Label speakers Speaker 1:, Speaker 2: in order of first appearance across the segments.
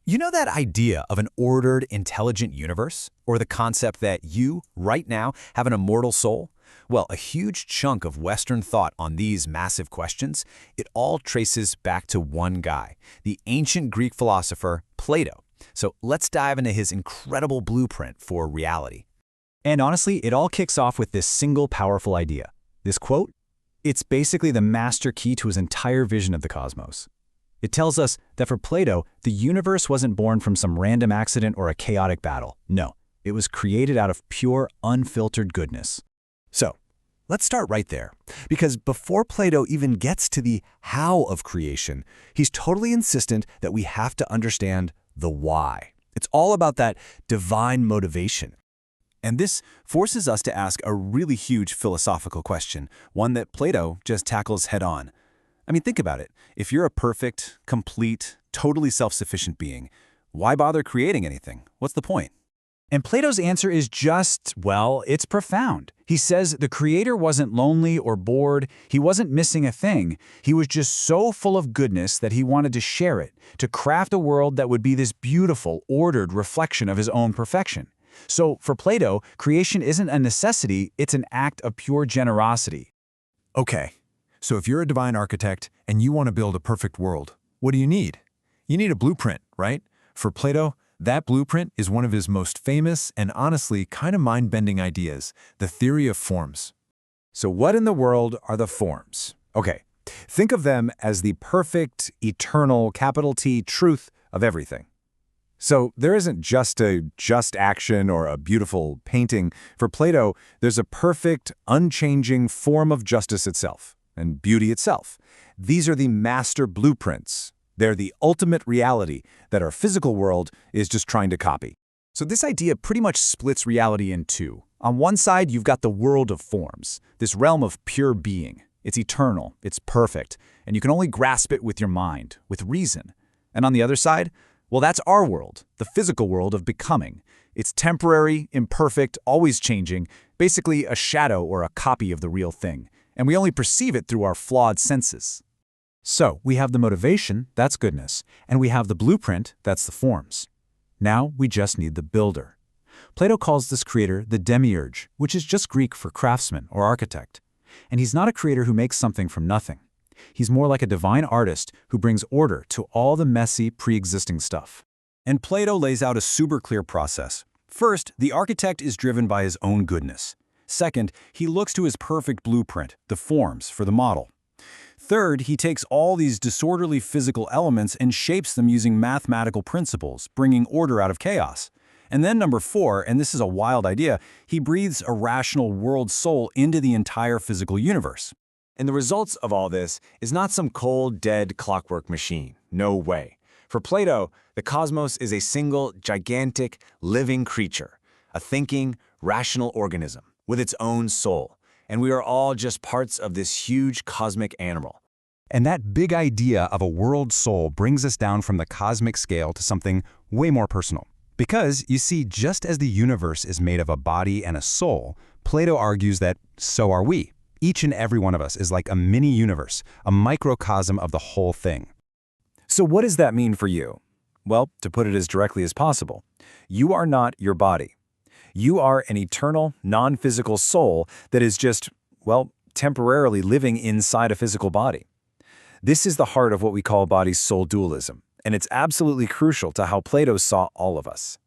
Speaker 1: You know that idea of an ordered, intelligent universe? Or the concept that you, right now, have an immortal soul? Well, a huge chunk of Western thought on these massive questions, it all traces back to one guy, the ancient Greek philosopher Plato. So let's dive into his incredible blueprint for reality.
Speaker 2: And honestly, it all kicks off with this single powerful idea. This quote, it's basically the master key to his entire vision of the cosmos. It tells us that for Plato, the universe wasn't born from some random accident or a chaotic battle. No, it was created out of pure, unfiltered goodness.
Speaker 1: So, let's start right there, because before Plato even gets to the how of creation, he's totally insistent that we have to understand the why. It's all about that divine motivation. And this forces us to ask a really huge philosophical question, one that Plato just tackles head-on. I mean, think about it. If you're a perfect, complete, totally self-sufficient being, why bother creating anything? What's the point?
Speaker 2: And Plato's answer is just, well, it's profound. He says the creator wasn't lonely or bored. He wasn't missing a thing. He was just so full of goodness that he wanted to share it, to craft a world that would be this beautiful, ordered reflection of his own perfection. So for Plato, creation isn't a necessity, it's an act of pure generosity.
Speaker 3: Okay, so if you're a divine architect and you want to build a perfect world, what do you need? You need a blueprint, right? For Plato, that blueprint is one of his most famous and honestly kind of mind-bending ideas, the theory of forms.
Speaker 1: So what in the world are the forms? Okay, think of them as the perfect, eternal, capital T, truth of everything. So there isn't just a just action or a beautiful painting. For Plato, there's a perfect, unchanging form of justice itself and beauty itself. These are the master blueprints. They're the ultimate reality that our physical world is just trying to copy.
Speaker 2: So this idea pretty much splits reality in two. On one side, you've got the world of forms, this realm of pure being. It's eternal, it's perfect, and you can only grasp it with your mind, with reason. And on the other side, well, that's our world, the physical world of becoming. It's temporary, imperfect, always changing, basically a shadow or a copy of the real thing. And we only perceive it through our flawed senses. So, we have the motivation, that's goodness, and we have the blueprint, that's the forms. Now, we just need the builder. Plato calls this creator the demiurge, which is just Greek for craftsman or architect. And he's not a creator who makes something from nothing. He's more like a divine artist who brings order to all the messy, pre-existing stuff.
Speaker 1: And Plato lays out a super clear process. First, the architect is driven by his own goodness. Second, he looks to his perfect blueprint, the forms, for the model. Third, he takes all these disorderly physical elements and shapes them using mathematical principles, bringing order out of chaos. And then number 4, and this is a wild idea, he breathes a rational world soul into the entire physical universe.
Speaker 4: And the results of all this is not some cold, dead clockwork machine. No way. For Plato, the cosmos is a single, gigantic, living creature, a thinking, rational organism with its own soul. And we are all just parts of this huge cosmic animal.
Speaker 2: And that big idea of a world soul brings us down from the cosmic scale to something way more personal. Because, you see, just as the universe is made of a body and a soul, Plato argues that so are we. Each and every one of us is like a mini-universe, a microcosm of the whole thing.
Speaker 1: So what does that mean for you? Well, to put it as directly as possible, you are not your body. You are an eternal, non-physical soul that is just, well, temporarily living inside a physical body. This is the heart of what we call body-soul dualism, and it's absolutely crucial to how Plato saw all of us.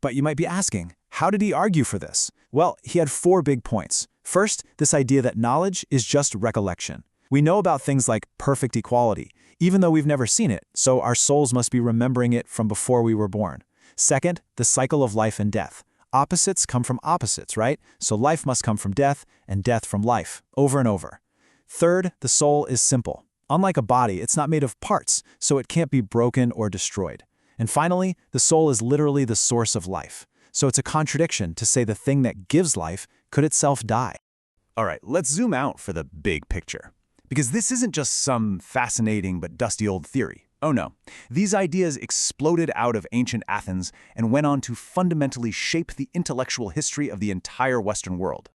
Speaker 2: But you might be asking, how did he argue for this? Well, he had 4 big points. First, this idea that knowledge is just recollection. We know about things like perfect equality, even though we've never seen it, so our souls must be remembering it from before we were born. Second, the cycle of life and death. Opposites come from opposites, right? So life must come from death, and death from life, over and over. Third, the soul is simple. Unlike a body, it's not made of parts, so it can't be broken or destroyed. And finally, the soul is literally the source of life. So it's a contradiction to say the thing that gives life could itself die. All right, let's zoom out for the big picture. Because this isn't just some fascinating but dusty old theory. Oh no, these ideas exploded out of ancient Athens and went on to fundamentally shape the intellectual history of the entire Western world.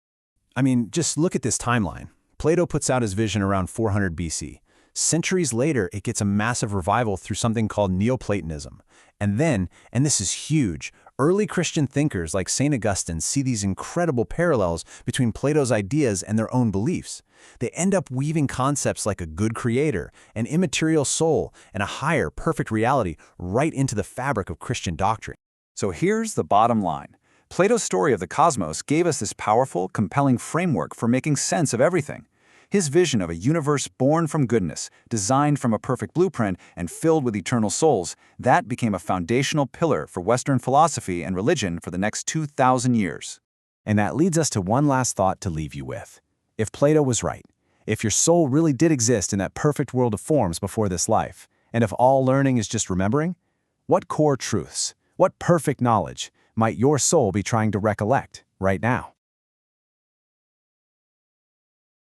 Speaker 2: I mean, just look at this timeline. Plato puts out his vision around 400 BC. Centuries later, it gets a massive revival through something called Neoplatonism. And then, and this is huge, early Christian thinkers like St. Augustine see these incredible parallels between Plato's ideas and their own beliefs. They end up weaving concepts like a good creator, an immaterial soul, and a higher, perfect reality right into the fabric of Christian doctrine.
Speaker 5: So here's the bottom line. Plato's story of the cosmos gave us this powerful, compelling framework for making sense of everything. His vision of a universe born from goodness, designed from a perfect blueprint, and filled with eternal souls, that became a foundational pillar for Western philosophy and religion for the next 2,000 years.
Speaker 2: And that leads us to one last thought to leave you with. If Plato was right, if your soul really did exist in that perfect world of forms before this life, and if all learning is just remembering, what core truths, what perfect knowledge might your soul be trying to recollect right now?